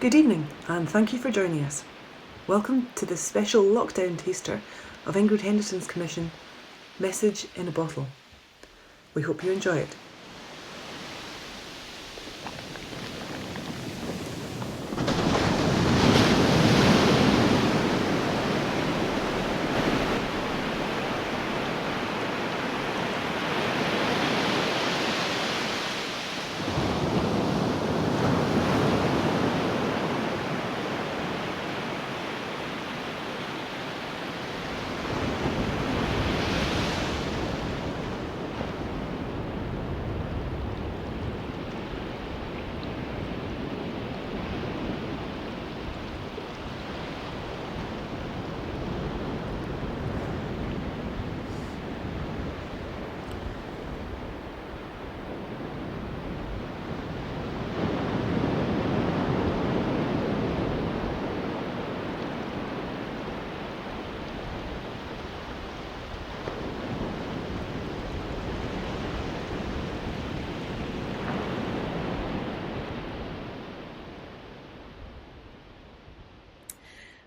Good evening, and thank you for joining us. Welcome to this special lockdown taster of Ingrid Henderson's commission, Message in a Bottle. We hope you enjoy it.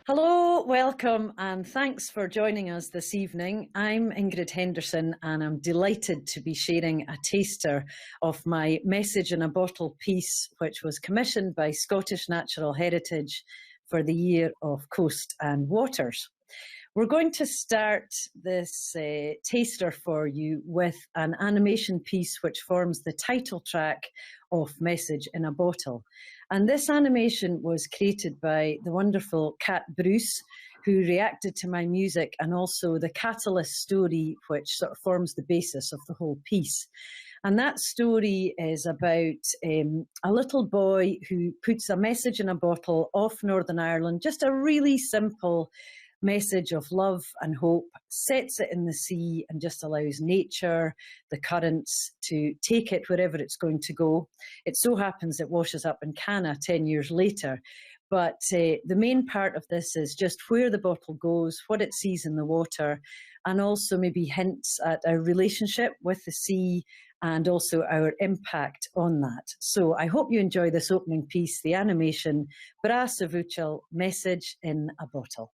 Hello, welcome, and thanks for joining us this evening. I'm Ingrid Henderson, and I'm delighted to be sharing a taster of my Message in a Bottle piece, which was commissioned by Scottish Natural Heritage for the Year of Coast and Waters. We're going to start this taster for you with an animation piece which forms the title track of Message in a Bottle. And this animation was created by the wonderful Cat Bruce, who reacted to my music, and also the catalyst story, which sort of forms the basis of the whole piece. And that story is about a little boy who puts a message in a bottle off Northern Ireland, just a really simple message of love and hope, sets it in the sea and just allows nature, the currents, to take it wherever it's going to go. It so happens it washes up in Canna 10 years later. But the main part of this is just where the bottle goes, what it sees in the water, and also maybe hints at our relationship with the sea and also our impact on that. So I hope you enjoy this opening piece, the animation, Bras a Bhuachal, Message in a Bottle.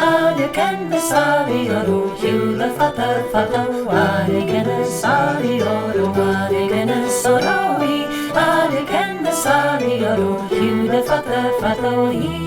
Again the sorry oro, hula fata fata, again the sorry oro, again the sorry, again the sorry oro, hula fata fata.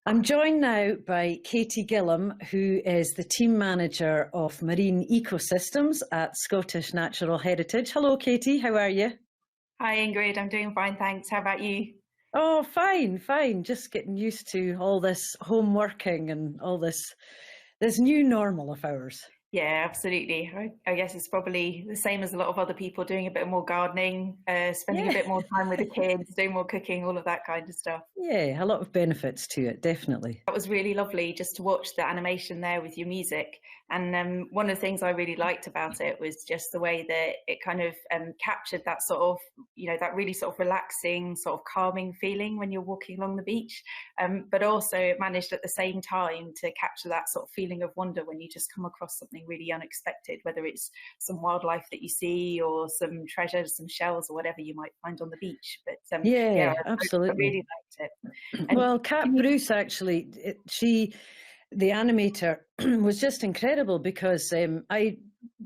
I'm joined now by Katie Gillham, who is the team manager of marine ecosystems at Scottish Natural Heritage. Hello, Katie, how are you? Hi, Ingrid. I'm doing fine, thanks. How about you? Oh, fine. Just getting used to all this home working and all this new normal of ours. Yeah, absolutely. I guess it's probably the same as a lot of other people, doing a bit more gardening, spending a bit more time with the kids, doing more cooking, all of that kind of stuff. Yeah, a lot of benefits to it, definitely. That was really lovely just to watch the animation there with your music. And one of the things I really liked about it was just the way that it kind of captured that sort of, that really sort of relaxing, sort of calming feeling when you're walking along the beach. But also it managed at the same time to capture that sort of feeling of wonder when you just come across something really unexpected, whether it's some wildlife that you see or some treasures, some shells or whatever you might find on the beach. But yeah, absolutely. I really liked it. And well, Kat Bruce actually, the animator was just incredible because I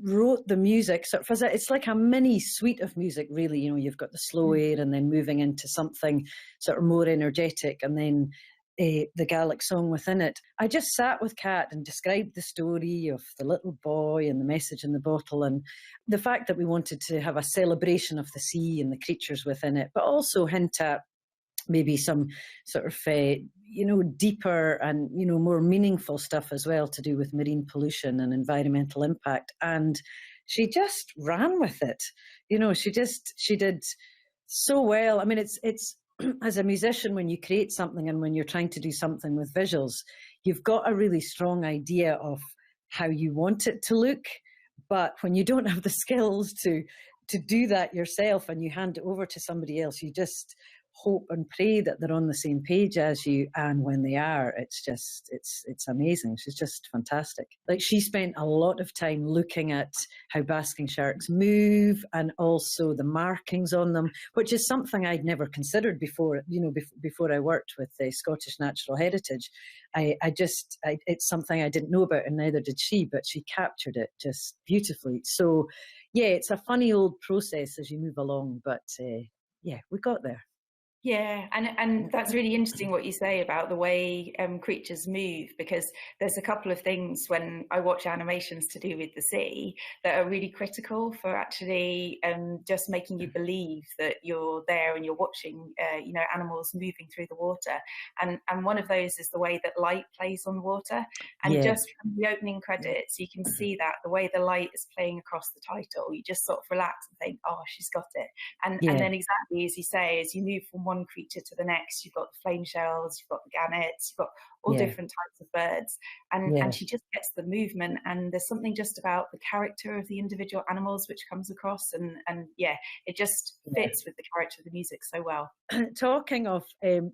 wrote the music sort of it's like a mini suite of music, really. You've got the slow air and then moving into something sort of more energetic and then the Gaelic song within it. I just sat with Kat and described the story of the little boy and the message in the bottle and the fact that we wanted to have a celebration of the sea and the creatures within it, but also hint at maybe some sort of, deeper and, more meaningful stuff as well to do with marine pollution and environmental impact. And she just ran with it. She did so well. I mean, it's as a musician, when you create something and when you're trying to do something with visuals, you've got a really strong idea of how you want it to look. But when you don't have the skills to do that yourself and you hand it over to somebody else, you just hope and pray that they're on the same page as you, and when they are, it's amazing. She's just fantastic. Like, she spent a lot of time looking at how basking sharks move and also the markings on them, which is something I'd never considered before. Before I worked with the Scottish Natural Heritage, it's something I didn't know about, and neither did she, but she captured it just beautifully. So yeah, it's a funny old process as you move along, but yeah, we got there. Yeah, and that's really interesting what you say about the way creatures move, because there's a couple of things when I watch animations to do with the sea that are really critical for actually just making you believe that you're there and you're watching, animals moving through the water. And one of those is the way that light plays on water. And just from the opening credits, you can see that the way the light is playing across the title, you just sort of relax and think, oh, she's got it. And then exactly as you say, as you move from one one creature to the next. You've got the flame shells, you've got the gannets, you've got all different types of birds, and she just gets the movement, and there's something just about the character of the individual animals which comes across, and it just fits with the character of the music so well. Talking of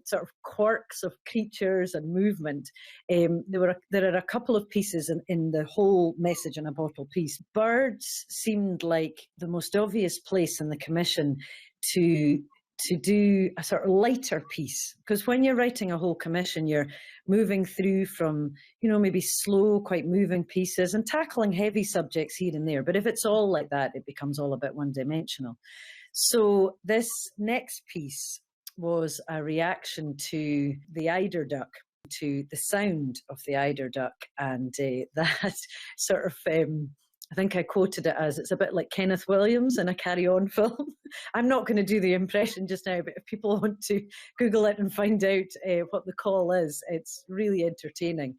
sort of quirks of creatures and movement, there are a couple of pieces in the whole Message in a Bottle piece. Birds seemed like the most obvious place in the commission to do a sort of lighter piece, because when you're writing a whole commission, you're moving through from, maybe slow, quite moving pieces and tackling heavy subjects here and there. But if it's all like that, it becomes all a bit one-dimensional. So this next piece was a reaction to the eider duck, to the sound of the eider duck, and that sort of, I think I quoted it as, it's a bit like Kenneth Williams in a Carry On film. I'm not going to do the impression just now, but if people want to Google it and find out what the call is, it's really entertaining.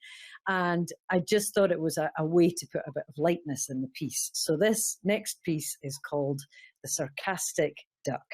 And I just thought it was a way to put a bit of lightness in the piece. So this next piece is called The Sarcastic Duck.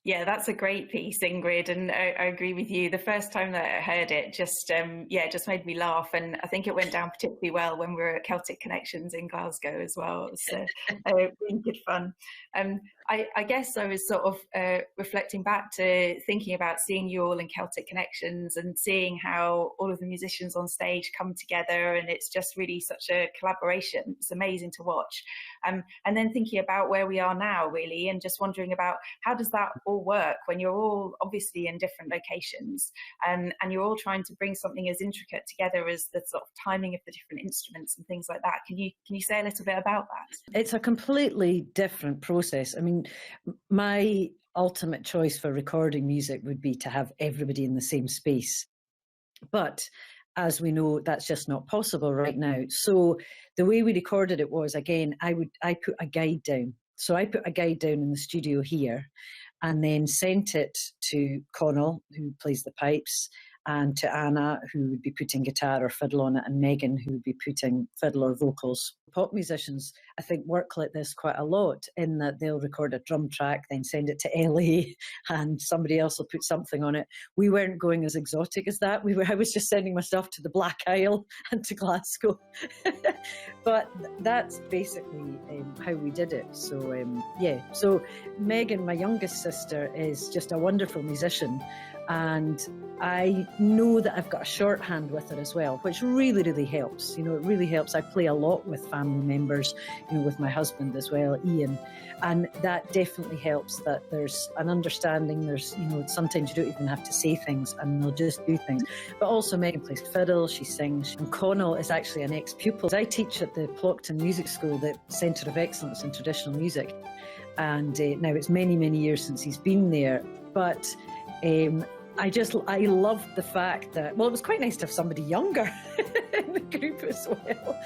Yeah, that's a great piece, Ingrid, and I agree with you. The first time that I heard it, just made me laugh, and I think it went down particularly well when we were at Celtic Connections in Glasgow as well. It was really good fun. I guess I was sort of reflecting back to thinking about seeing you all in Celtic Connections and seeing how all of the musicians on stage come together, and it's just really such a collaboration. It's amazing to watch. And then thinking about where we are now, really, and just wondering about how does that all work when you're all obviously in different locations, and you're all trying to bring something as intricate together as the sort of timing of the different instruments and things like that. Can you say a little bit about that? It's a completely different process. I mean, my ultimate choice for recording music would be to have everybody in the same space. But as we know, that's just not possible right now. So the way we recorded it was, again, I put a guide down. So I put a guide down in the studio here and then sent it to Conal, who plays the pipes, and to Anna, who would be putting guitar or fiddle on it, and Megan, who would be putting fiddle or vocals. Pop musicians, I think, work like this quite a lot, in that they'll record a drum track, then send it to LA, and somebody else will put something on it. We weren't going as exotic as that. I was just sending my stuff to the Black Isle and to Glasgow. But that's basically how we did it. So, yeah. So Megan, my youngest sister, is just a wonderful musician. And I know that I've got a shorthand with her as well, which really, really helps. You know, it really helps. I play a lot with family members, you know, with my husband as well, Ian. And that definitely helps, that there's an understanding. There's, you know, sometimes you don't even have to say things and they'll just do things. But also Megan plays fiddle, she sings. And Conal is actually an ex-pupil. I teach at the Plockton Music School, the Centre of Excellence in Traditional Music. And now it's many, many years since he's been there. But I loved the fact that, well, it was quite nice to have somebody younger in the group as well.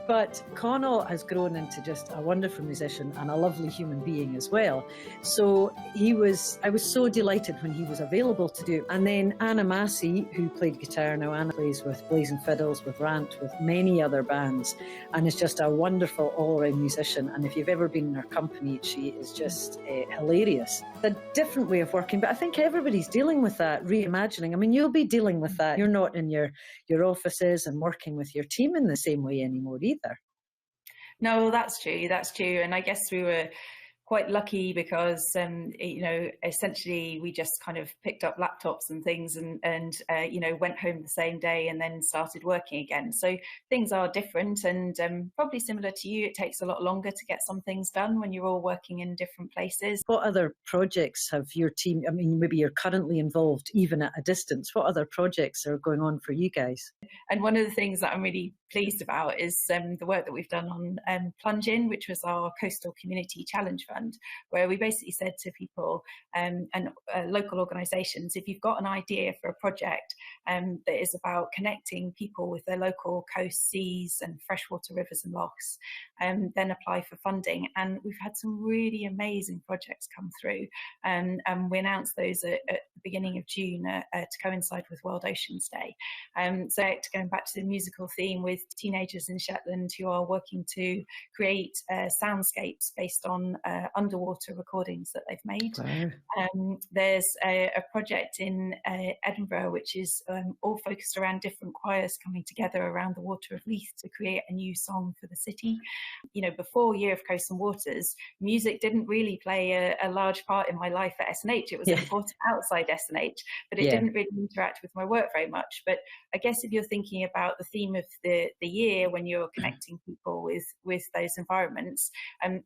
But Conal has grown into just a wonderful musician and a lovely human being as well. So I was so delighted when he was available to do it. And then Anna Massie, who played guitar, now Anna plays with Blazing Fiddles, with Rant, with many other bands, and is just a wonderful all-around musician. And if you've ever been in her company, she is just hilarious. It's a different way of working, but I think everybody's dealing with that, reimagining. I mean, you'll be dealing with that. You're not in your offices and working with your team in the same way anymore either. No, that's true. That's true. And I guess we were quite lucky because, you know, essentially we just kind of picked up laptops and things and you know, went home the same day and then started working again. So things are different, and probably similar to you, it takes a lot longer to get some things done when you're all working in different places. What other projects have your team, I mean, maybe you're currently involved even at a distance, what other projects are going on for you guys? And one of the things that I'm really pleased about is the work that we've done on Plunge In, which was our Coastal Community Challenge Fund, where we basically said to people and local organisations, if you've got an idea for a project that is about connecting people with their local coasts, seas and freshwater rivers and lochs, then apply for funding. And we've had some really amazing projects come through, and we announced those at the beginning of June to coincide with World Oceans Day. So going back to the musical theme, with teenagers in Shetland who are working to create soundscapes based on underwater recordings that they've made. Wow. There's a project in Edinburgh which is all focused around different choirs coming together around the Water of Leith to create a new song for the city. You know, before Year of Coasts and Waters, music didn't really play a large part in my life at SNH. It was important outside SNH, but it didn't really interact with my work very much. But I guess if you're thinking about the theme of the year when you're connecting people with those environments,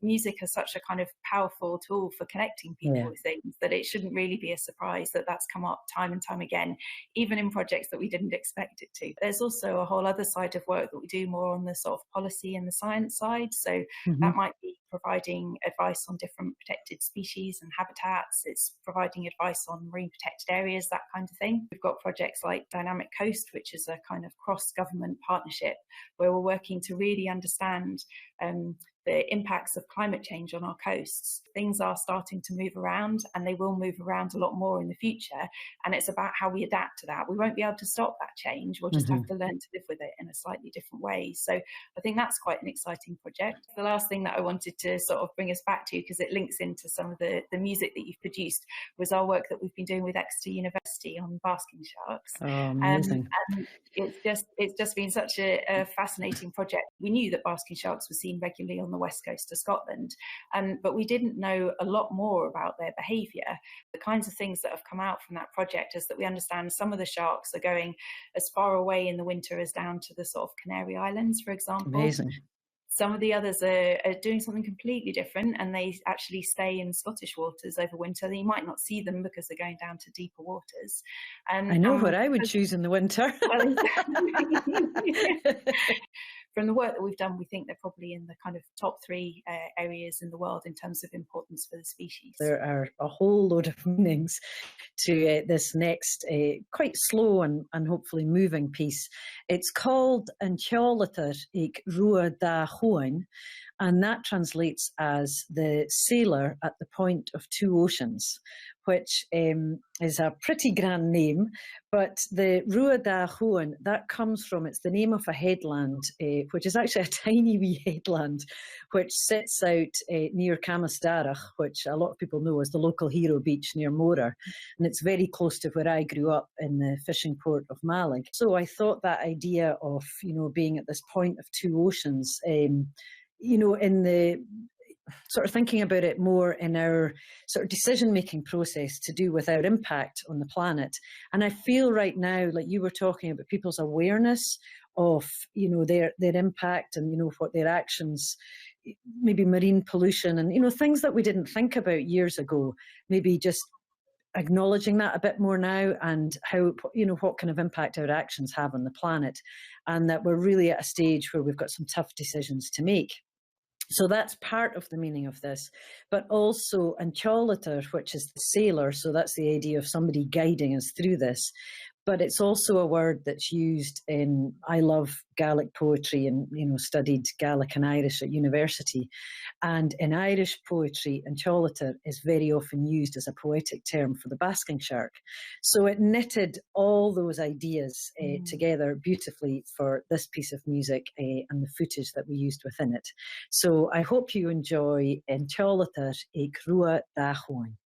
music is such a kind of powerful tool for connecting people with things that it shouldn't really be a surprise that that's come up time and time again, even in projects that we didn't expect it to. There's also a whole other side of work that we do more on the sort of policy and the science side. So that might be providing advice on different protected species and habitats. It's providing advice on marine protected areas, that kind of thing. We've got projects like Dynamic Coast, which is a kind of cross-government partnership where we're working to really understand the impacts of climate change on our coasts. Things are starting to move around, and they will move around a lot more in the future. And it's about how we adapt to that. We won't be able to stop that change. We'll just have to learn to live with it in a slightly different way. So I think that's quite an exciting project. The last thing that I wanted to sort of bring us back to, because it links into some of the music that you've produced, was our work that we've been doing with Exeter University on basking sharks. Oh, amazing. And it's just been such a fascinating project. We knew that basking sharks were seen regularly on the west coast of Scotland, but we didn't know a lot more about their behaviour. The kinds of things that have come out from that project is that we understand some of the sharks are going as far away in the winter as down to the sort of Canary Islands, for example. Amazing. Some of the others are doing something completely different, and they actually stay in Scottish waters over winter. You might not see them because they're going down to deeper waters. I know what I would choose in the winter. From the work that we've done, we think they're probably in the kind of top 3 areas in the world in terms of importance for the species. There are a whole load of meanings to this next quite slow and hopefully moving piece. It's called Untitled Chapter, and that translates as the sailor at the point of 2 oceans, which is a pretty grand name. But the Rua da Chuan, that comes from, it's the name of a headland, which is actually a tiny wee headland, which sits out near Camastarach, which a lot of people know as the local hero beach near Mora. And it's very close to where I grew up in the fishing port of Malig. So I thought that idea of, being at this point of 2 oceans, in the sort of thinking about it more in our sort of decision-making process to do with our impact on the planet. And I feel right now, like you were talking about people's awareness of, their impact and, what their actions, maybe marine pollution and, things that we didn't think about years ago, maybe just acknowledging that a bit more now, and how, what kind of impact our actions have on the planet, and that we're really at a stage where we've got some tough decisions to make. So that's part of the meaning of this, but also Antiolatar, which is the sailor. So that's the idea of somebody guiding us through this. But it's also a word that's used in, I love Gaelic poetry and, studied Gaelic and Irish at university. And in Irish poetry, Antiolatar is very often used as a poetic term for the basking shark. So it knitted all those ideas together beautifully for this piece of music and the footage that we used within it. So I hope you enjoy Antiolatar Crua da Chuan.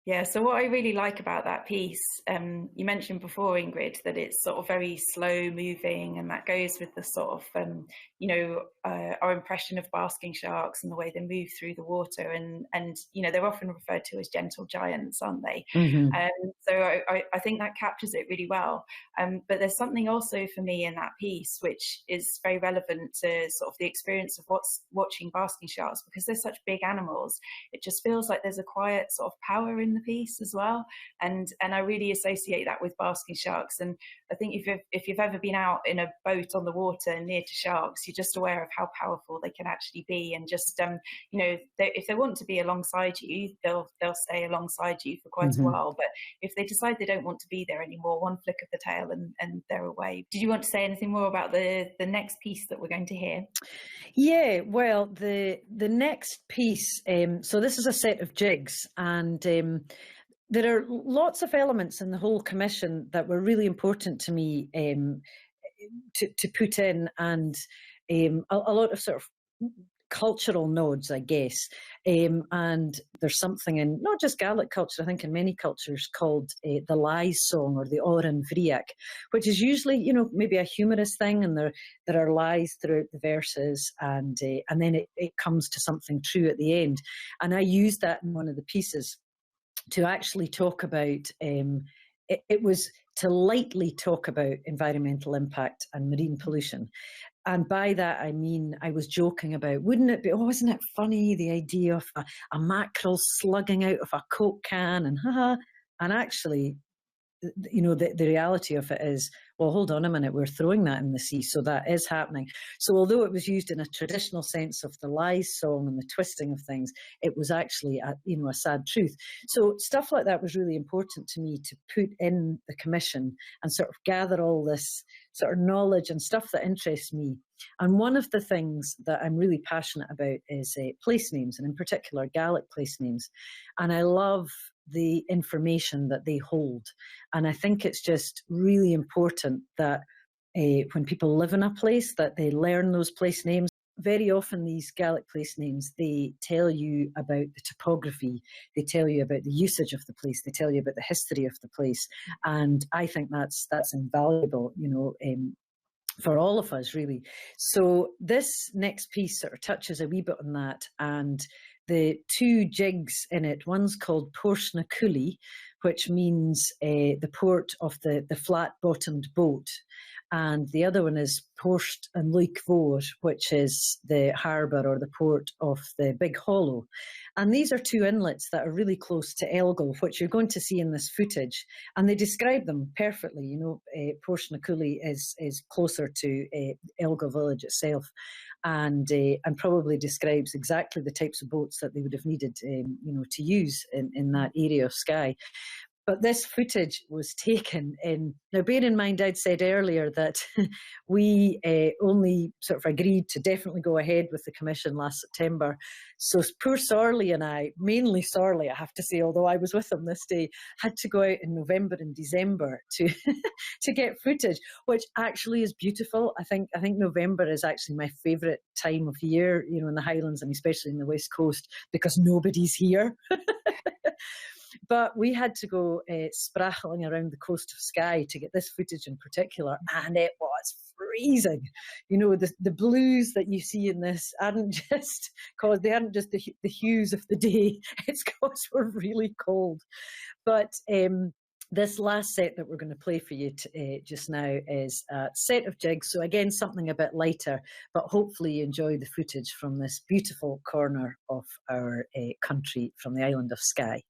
Yeah, so what I really like about that piece, you mentioned before, Ingrid, that it's sort of very slow moving, and that goes with the sort of, our impression of basking sharks and the way they move through the water. And they're often referred to as gentle giants, aren't they? Mm-hmm. So I think that captures it really well. But there's something also for me in that piece, which is very relevant to sort of the experience of watching basking sharks, because they're such big animals. It just feels like there's a quiet sort of power in the piece as well, and I really associate that with basking sharks. And I think if you've ever been out in a boat on the water near to sharks, you're just aware of how powerful they can actually be. And just if they want to be alongside you, they'll stay alongside you for quite a while. But if they decide they don't want to be there anymore, one flick of the tail and they're away. Did you want to say anything more about the next piece that we're going to hear? Yeah, well, the next piece, so this is a set of jigs, and there are lots of elements in the whole commission that were really important to me to put in, and a lot of sort of cultural nods, I guess. And there's something in not just Gaelic culture, I think in many cultures, called the lies song, or the Oran Vriac, which is usually, maybe a humorous thing, and there are lies throughout the verses, and then it comes to something true at the end. And I used that in one of the pieces to actually talk about, it was to lightly talk about environmental impact and marine pollution. And by that, I mean, I was joking about, wouldn't it be, isn't it funny, the idea of a mackerel slugging out of a Coke can, and actually, the reality of it is, well, hold on a minute, we're throwing that in the sea, so that is happening. So although it was used in a traditional sense of the lies song and the twisting of things, it was actually a sad truth. So stuff like that was really important to me to put in the commission and sort of gather all this sort of knowledge and stuff that interests me. And one of the things that I'm really passionate about is place names, and in particular Gaelic place names. And I love the information that they hold. And I think it's just really important that when people live in a place, that they learn those place names. Very often these Gaelic place names, they tell you about the topography, they tell you about the usage of the place, they tell you about the history of the place. And I think that's invaluable, for all of us, really. So this next piece sort of touches a wee bit on that, and the two jigs in it, one's called Port na Cooley, which means the port of the flat-bottomed boat, and the other one is Port and Luik Vor, which is the harbour or the port of the Big Hollow. And these are two inlets that are really close to Elgol, which you're going to see in this footage. And they describe them perfectly. Port na Cooley is closer to Elgol village itself, and probably describes exactly the types of boats that they would have needed, to use in that area of Skye. But this footage was taken in, now bear in mind I'd said earlier that we only sort of agreed to definitely go ahead with the commission last September. So poor Sorley and I, mainly Sorley I have to say, although I was with him this day, had to go out in November and December to to get footage, which actually is beautiful. I think November is actually my favourite time of year, in the Highlands and especially in the West Coast, because nobody's here. But we had to go spracheling around the coast of Skye to get this footage in particular, and it was freezing. The blues that you see in this aren't just the hues of the day. It's because we're really cold. But this last set that we're going to play for you just now is a set of jigs. So again, something a bit lighter, but hopefully you enjoy the footage from this beautiful corner of our country from the island of Skye.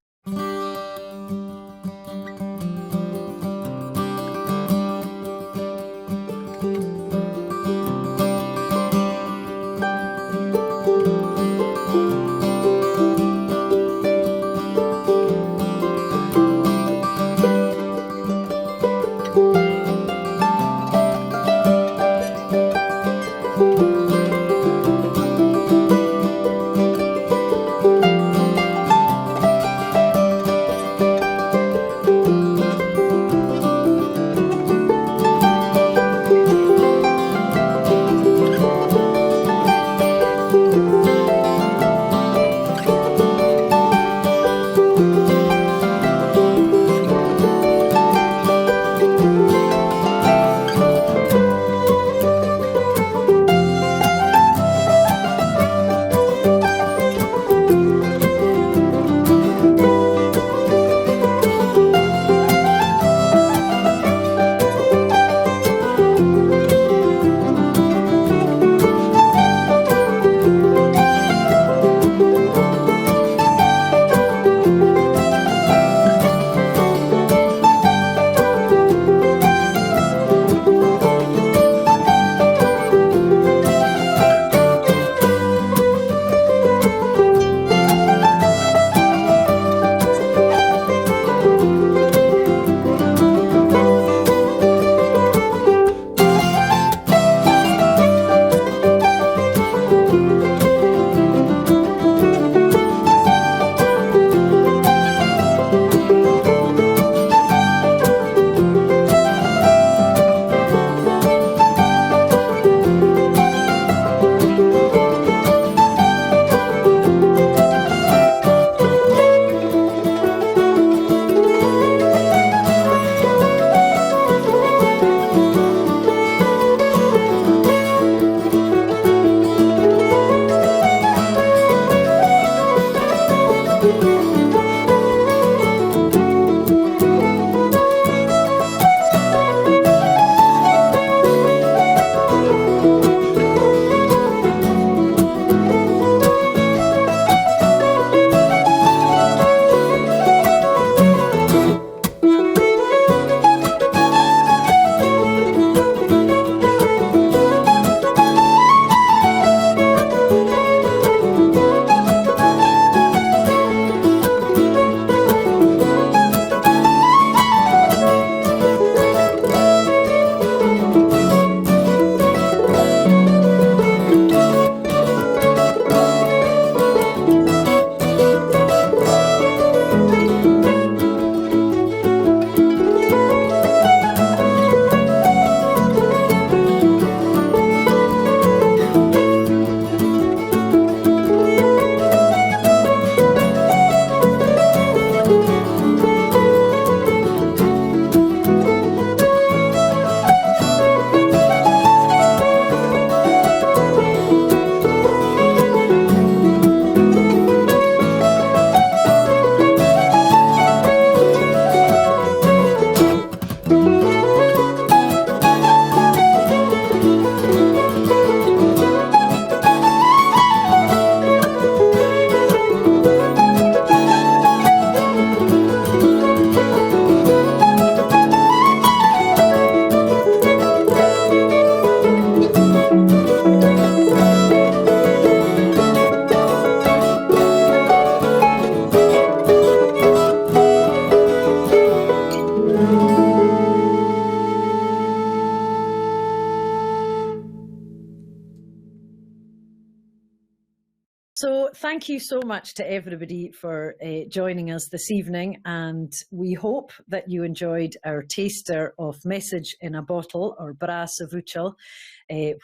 So thank you so much to everybody for joining us this evening, and we hope that you enjoyed our taster of Message in a Bottle, or Bras of Uchel,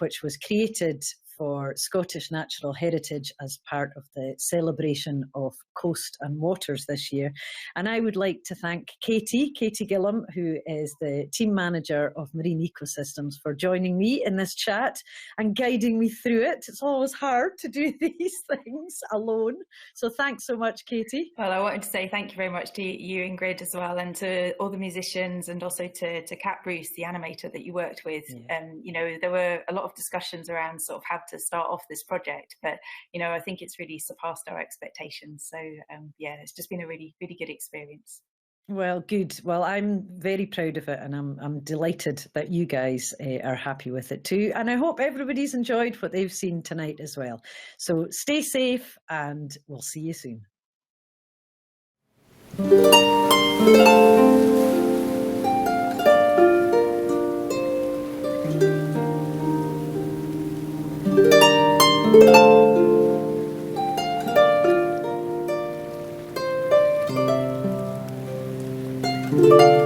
which was created for Scottish Natural Heritage as part of the celebration of Coast and Waters this year. And I would like to thank Katie Gillham, who is the team manager of Marine Ecosystems, for joining me in this chat and guiding me through it. It's always hard to do these things alone. So thanks so much, Katie. Well, I wanted to say thank you very much to you, Ingrid, as well, and to all the musicians, and also to Kat Bruce, the animator that you worked with. Yeah. You know, there were a lot of discussions around sort of how to start off this project, but you know, I think it's really surpassed our expectations. So yeah, it's just been a really good experience. Well, good. Well, I'm very proud of it, and I'm delighted that you guys are happy with it too. And I hope everybody's enjoyed what they've seen tonight as well. So stay safe, and we'll see you soon. Thank you.